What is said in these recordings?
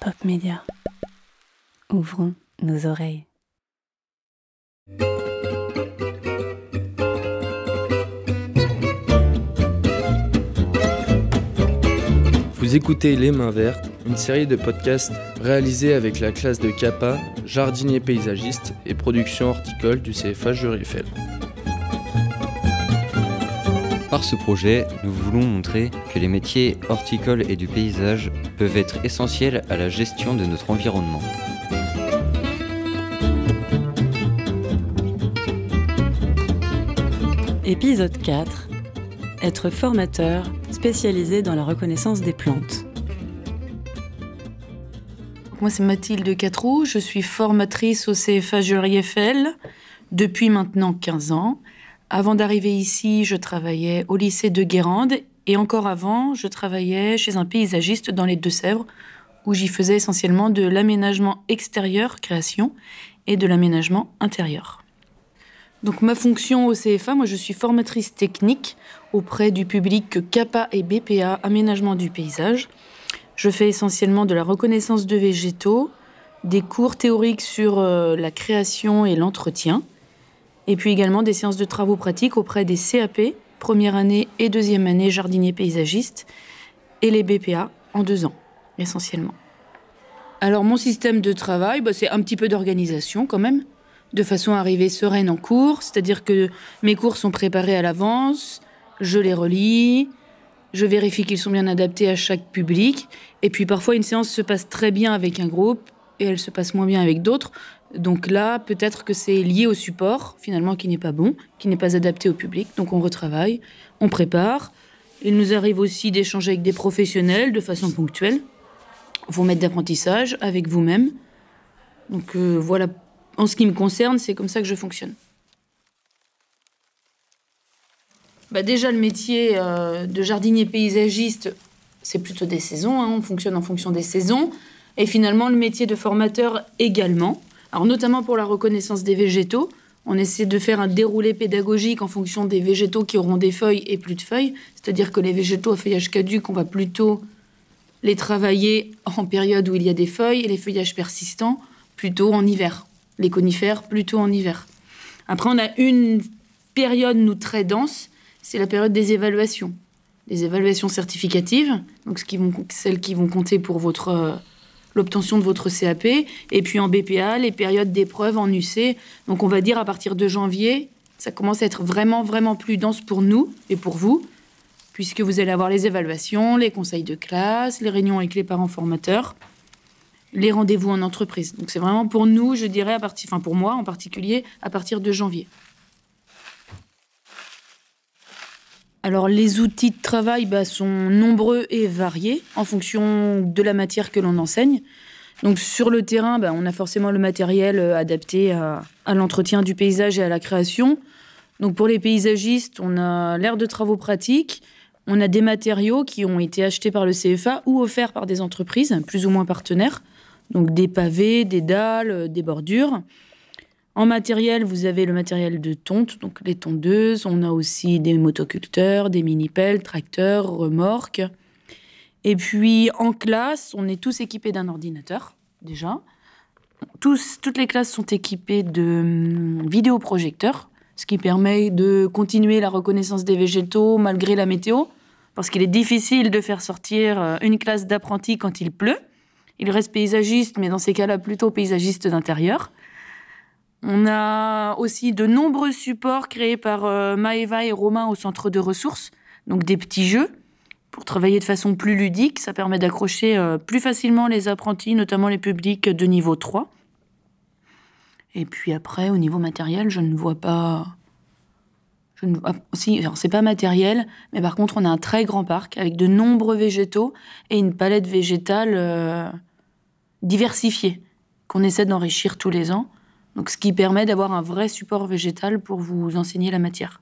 Pop Média. Ouvrons nos oreilles. Vous écoutez Les Mains Vertes, une série de podcasts réalisés avec la classe de CAPA, jardinier paysagiste et production horticole du CFA Jurien-Eiffel. Par ce projet, nous voulons montrer que les métiers horticoles et du paysage peuvent être essentiels à la gestion de notre environnement. Épisode 4. Être formateur spécialisé dans la reconnaissance des plantes. Moi, c'est Mathilde Catroux, je suis formatrice au CFA Jurien-Eiffel depuis maintenant 15 ans. Avant d'arriver ici, je travaillais au lycée de Guérande et encore avant, je travaillais chez un paysagiste dans les Deux-Sèvres où j'y faisais essentiellement de l'aménagement extérieur, création, et de l'aménagement intérieur. Donc ma fonction au CFA, moi je suis formatrice technique auprès du public CAPA et BPA, aménagement du paysage. Je fais essentiellement de la reconnaissance de végétaux, des cours théoriques sur la création et l'entretien, et puis également des séances de travaux pratiques auprès des CAP, première année et deuxième année jardinier paysagiste, et les BPA en 2 ans, essentiellement. Alors mon système de travail, c'est un petit peu d'organisation quand même, de façon à arriver sereine en cours, c'est-à-dire que mes cours sont préparés à l'avance, je les relis, je vérifie qu'ils sont bien adaptés à chaque public, et puis parfois une séance se passe très bien avec un groupe, et elle se passe moins bien avec d'autres. Donc là, peut-être que c'est lié au support, finalement, qui n'est pas bon, qui n'est pas adapté au public. Donc on retravaille, on prépare. Il nous arrive aussi d'échanger avec des professionnels de façon ponctuelle, vos maîtres d'apprentissage, avec vous-même. Donc voilà, en ce qui me concerne, c'est comme ça que je fonctionne. Déjà, le métier de jardinier paysagiste, c'est plutôt des saisons, on fonctionne en fonction des saisons. Et finalement, le métier de formateur également. Alors notamment pour la reconnaissance des végétaux, on essaie de faire un déroulé pédagogique en fonction des végétaux qui auront des feuilles et plus de feuilles. C'est-à-dire que les végétaux à feuillage caduc, on va plutôt les travailler en période où il y a des feuilles et les feuillages persistants plutôt en hiver. Les conifères plutôt en hiver. Après, on a une période, nous, très dense, c'est la période des évaluations. Les évaluations certificatives, donc celles qui vont compter pour l'obtention de votre CAP, et puis en BPA, les périodes d'épreuves en UC. Donc on va dire à partir de janvier, ça commence à être vraiment, vraiment plus dense pour nous et pour vous, puisque vous allez avoir les évaluations, les conseils de classe, les réunions avec les parents formateurs, les rendez-vous en entreprise. Donc c'est vraiment pour nous, je dirais, pour moi en particulier, à partir de janvier. Alors les outils de travail sont nombreux et variés en fonction de la matière que l'on enseigne. Donc sur le terrain, on a forcément le matériel adapté à l'entretien du paysage et à la création. Donc pour les paysagistes, on a l'aire de travaux pratiques, on a des matériaux qui ont été achetés par le CFA ou offerts par des entreprises, plus ou moins partenaires. Donc des pavés, des dalles, des bordures. En matériel, vous avez le matériel de tonte, donc les tondeuses. On a aussi des motoculteurs, des mini-pelles, tracteurs, remorques. Et puis en classe, on est tous équipés d'un ordinateur, déjà. Toutes les classes sont équipées de vidéoprojecteurs, ce qui permet de continuer la reconnaissance des végétaux malgré la météo, parce qu'il est difficile de faire sortir une classe d'apprentis quand il pleut. Il reste paysagiste, mais dans ces cas-là, plutôt paysagiste d'intérieur. On a aussi de nombreux supports créés par Maëva et Romain au centre de ressources, donc des petits jeux pour travailler de façon plus ludique. Ça permet d'accrocher plus facilement les apprentis, notamment les publics de niveau 3. Et puis après, au niveau matériel, je ne vois pas... alors c'est pas matériel, mais par contre, on a un très grand parc avec de nombreux végétaux et une palette végétale diversifiée qu'on essaie d'enrichir tous les ans. Donc, ce qui permet d'avoir un vrai support végétal pour vous enseigner la matière.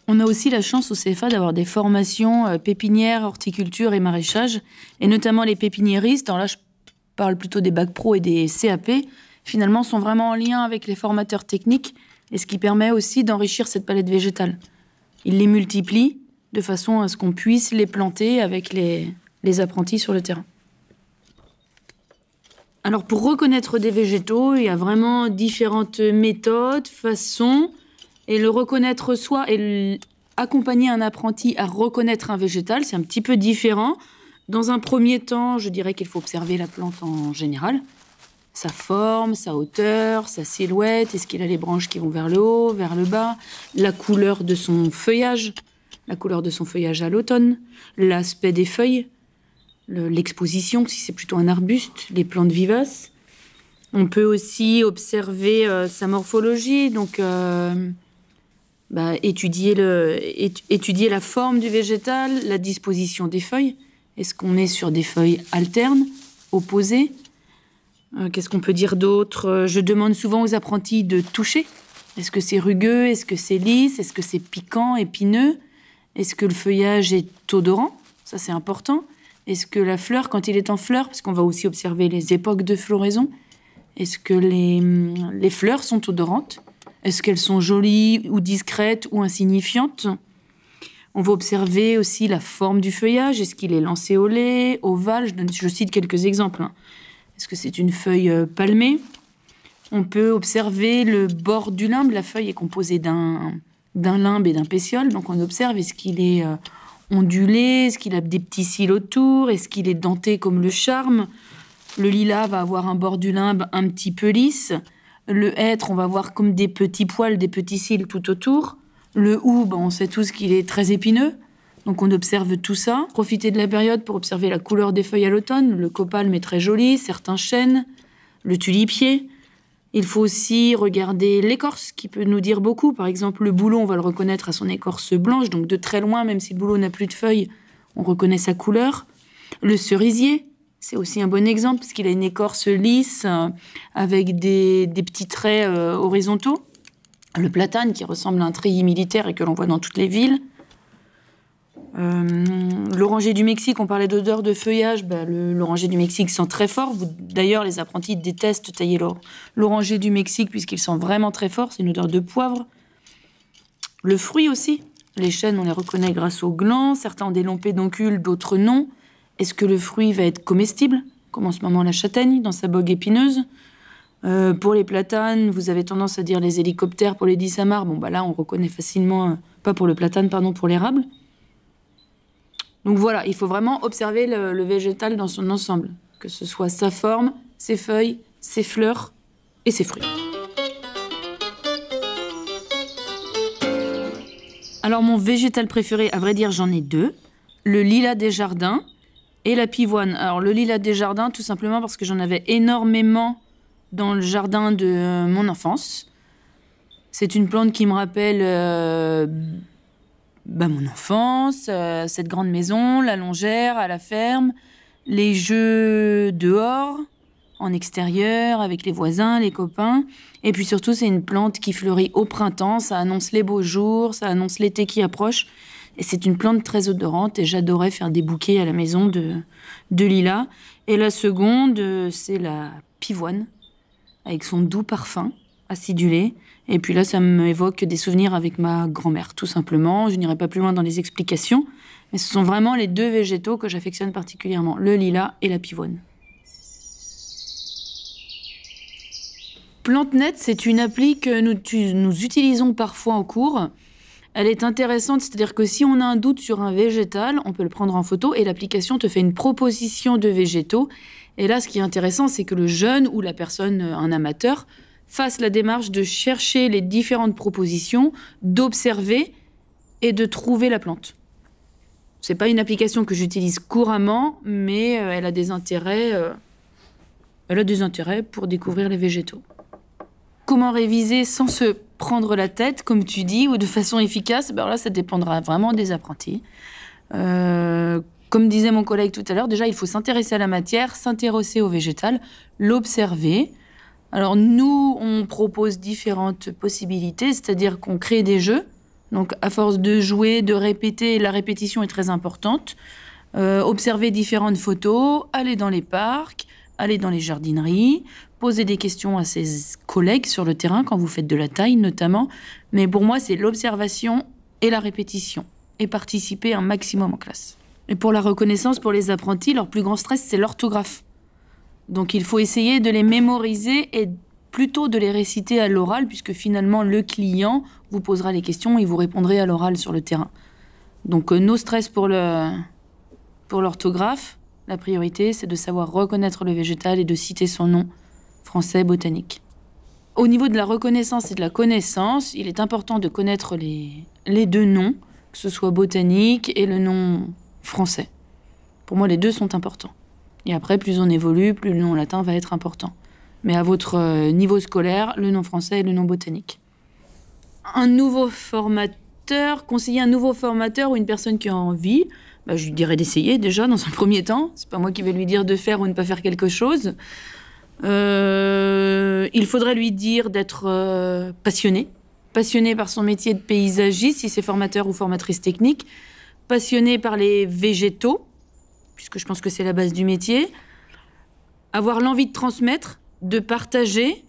On a aussi la chance au CFA d'avoir des formations pépinière, horticulture et maraîchage, et notamment les pépiniéristes. Alors là, je parle plutôt des bacs pro et des CAP, finalement, sont vraiment en lien avec les formateurs techniques, et ce qui permet aussi d'enrichir cette palette végétale. il les multiplie de façon à ce qu'on puisse les planter avec les apprentis sur le terrain. Alors, pour reconnaître des végétaux, il y a vraiment différentes méthodes, façons, et le reconnaître soi et accompagner un apprenti à reconnaître un végétal, c'est un petit peu différent. Dans un premier temps, je dirais qu'il faut observer la plante en général. Sa forme, sa hauteur, sa silhouette, est-ce qu'il a les branches qui vont vers le haut, vers le bas, la couleur de son feuillage à l'automne, l'aspect des feuilles, l'exposition, si c'est plutôt un arbuste, les plantes vivaces. On peut aussi observer sa morphologie, donc étudier la forme du végétal, la disposition des feuilles. Est-ce qu'on est sur des feuilles alternes, opposées? Qu'est-ce qu'on peut dire d'autre? Je demande souvent aux apprentis de toucher. Est-ce que c'est rugueux? Est-ce que c'est lisse? Est-ce que c'est piquant, épineux? Est-ce que le feuillage est odorant? Ça, c'est important. Est-ce que la fleur, quand il est en fleur, parce qu'on va aussi observer les époques de floraison, est-ce que les fleurs sont odorantes? Est-ce qu'elles sont jolies ou discrètes ou insignifiantes? On va observer aussi la forme du feuillage. Est-ce qu'il est lancéolé, ovale? Je cite quelques exemples. Est-ce que c'est une feuille palmée? On peut observer le bord du limbe. La feuille est composée d'un limbe et d'un pétiole. Donc on observe, est-ce qu'il est ondulé? Est-ce qu'il a des petits cils autour? Est-ce qu'il est denté comme le charme? Le lilas va avoir un bord du limbe un petit peu lisse. Le hêtre, on va voir comme des petits poils, des petits cils tout autour. Le houx, on sait tous qu'il est très épineux. Donc on observe tout ça. Profitez de la période pour observer la couleur des feuilles à l'automne. Le copalme est très joli, certains chênes, le tulipier. Il faut aussi regarder l'écorce, qui peut nous dire beaucoup. Par exemple, le bouleau, on va le reconnaître à son écorce blanche. Donc de très loin, même si le bouleau n'a plus de feuilles, on reconnaît sa couleur. Le cerisier, c'est aussi un bon exemple, parce qu'il a une écorce lisse, avec des petits traits horizontaux. Le platane, qui ressemble à un treillis militaire et que l'on voit dans toutes les villes. L'oranger du Mexique, on parlait d'odeur de feuillage, l'oranger du Mexique sent très fort. D'ailleurs, les apprentis détestent tailler l'oranger du Mexique puisqu'il sent vraiment très fort, c'est une odeur de poivre. Le fruit aussi, les chênes, on les reconnaît grâce aux glands, certains ont des longs pédoncules, d'autres non. Est-ce que le fruit va être comestible, comme en ce moment la châtaigne dans sa bogue épineuse? Pour les platanes, vous avez tendance à dire les hélicoptères pour les dissamars. Là, on reconnaît facilement, pas pour le platane, pardon, pour l'érable. Donc voilà, il faut vraiment observer le végétal dans son ensemble, que ce soit sa forme, ses feuilles, ses fleurs et ses fruits. Alors mon végétal préféré, à vrai dire, j'en ai deux. Le lilas des jardins et la pivoine. Alors le lilas des jardins, tout simplement parce que j'en avais énormément dans le jardin de mon enfance. C'est une plante qui me rappelle mon enfance, cette grande maison, la longère, à la ferme, les jeux dehors, en extérieur, avec les voisins, les copains. Et puis surtout, c'est une plante qui fleurit au printemps, ça annonce les beaux jours, ça annonce l'été qui approche. Et c'est une plante très odorante et j'adorais faire des bouquets à la maison de lilas. Et la seconde, c'est la pivoine, avec son doux parfum acidulé. Et puis là, ça m'évoque des souvenirs avec ma grand-mère, tout simplement. Je n'irai pas plus loin dans les explications, mais ce sont vraiment les deux végétaux que j'affectionne particulièrement, le lilas et la pivoine. PlanteNet, c'est une appli que nous utilisons parfois en cours. Elle est intéressante, c'est-à-dire que si on a un doute sur un végétal, on peut le prendre en photo et l'application te fait une proposition de végétaux. Et là, ce qui est intéressant, c'est que le jeune ou la personne, un amateur, fasse la démarche de chercher les différentes propositions, d'observer et de trouver la plante. C'est pas une application que j'utilise couramment, mais elle a des intérêts pour découvrir les végétaux. Comment réviser sans se prendre la tête, comme tu dis, ou de façon efficace? Là, ça dépendra vraiment des apprentis. Comme disait mon collègue tout à l'heure, déjà, il faut s'intéresser à la matière, s'intéresser au végétal, l'observer. Alors, nous, on propose différentes possibilités, c'est-à-dire qu'on crée des jeux. Donc, à force de jouer, de répéter, la répétition est très importante. Observer différentes photos, aller dans les parcs, aller dans les jardineries, poser des questions à ses collègues sur le terrain quand vous faites de la taille notamment. Mais pour moi, c'est l'observation et la répétition, et participer un maximum en classe. Et pour la reconnaissance, pour les apprentis, leur plus grand stress, c'est l'orthographe. Donc il faut essayer de les mémoriser et plutôt de les réciter à l'oral, puisque finalement le client vous posera les questions et vous répondrez à l'oral sur le terrain. Donc no stress pour l'orthographe. La priorité, c'est de savoir reconnaître le végétal et de citer son nom français botanique. Au niveau de la reconnaissance et de la connaissance, il est important de connaître les deux noms, que ce soit botanique et le nom français. Pour moi, les deux sont importants. Et après, plus on évolue, plus le nom latin va être important. Mais à votre niveau scolaire, le nom français et le nom botanique. Conseiller un nouveau formateur ou une personne qui a envie, je lui dirais d'essayer déjà dans un premier temps. C'est pas moi qui vais lui dire de faire ou ne pas faire quelque chose. Il faudrait lui dire d'être passionné par son métier de paysagiste, si c'est formateur ou formatrice technique, passionné par les végétaux, puisque je pense que c'est la base du métier, avoir l'envie de transmettre, de partager,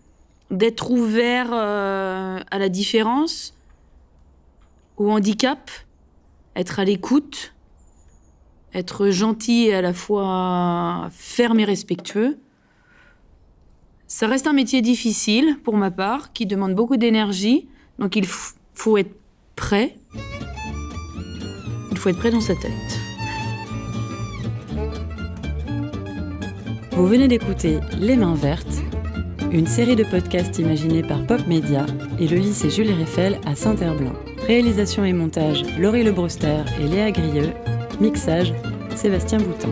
d'être ouvert à la différence, au handicap, être à l'écoute, être gentil et à la fois ferme et respectueux. Ça reste un métier difficile, pour ma part, qui demande beaucoup d'énergie, donc il faut être prêt. Il faut être prêt dans sa tête. Vous venez d'écouter Les Mains Vertes, une série de podcasts imaginés par Pop Media et le lycée Jules Eiffel à Saint-Herblain. Réalisation et montage, Laurie Lebroster et Léa Grieux. Mixage, Sébastien Boutin.